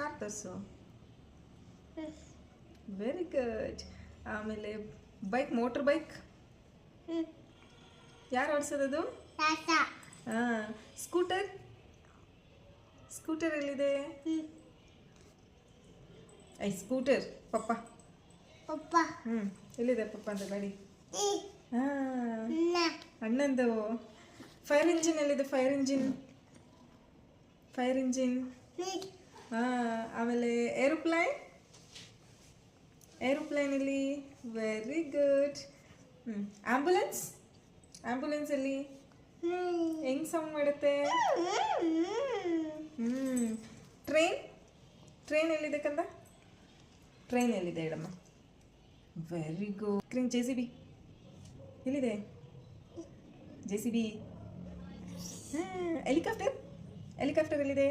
Car ತೋರಿಸು. Very good. ಆಮೇಲೆ bike, motor bike ಯಾರು ಓಡಿಸೋದದು? ಹಾಂ. ಸ್ಕೂಟರ್, ಸ್ಕೂಟರ್ ಎಲ್ಲಿದೆ? ಐ ಸ್ಕೂಟರ್ ಪಪ್ಪ. ಎಲ್ಲಿದೆ ಪಪ್ಪ ಅಂತ ಗಾಡಿ? ಹಾಂ, ಅಣ್ಣಂದು. ಫೈರ್ ಇಂಜಿನ್ ಎಲ್ಲಿದೆ? Fire engine, fire engine. ಹಾಂ. ಆಮೇಲೆ ಏರೋಪ್ಲೈನ್, ಏರೋಪ್ಲೈನ್ ಎಲ್ಲಿ? Very good. ಆಂಬುಲೆನ್ಸ್, ಆಂಬುಲೆನ್ಸ್ ಎಲ್ಲಿ? ಹೆಂಗ್ ಸೌಂಡ್ ಮಾಡುತ್ತೆ? ಟ್ರೈನ್, ಟ್ರೈನ್ ಎಲ್ಲಿದೆ ಕಂದ? ಟ್ರೈನ್ ಎಲ್ಲಿದೆ ಹೇಳಮ್ಮ? Very good. Crane. J C B ಎಲ್ಲಿದೆ? J C B. Helicopter, helicopter ಎಲ್ಲಿದೆ?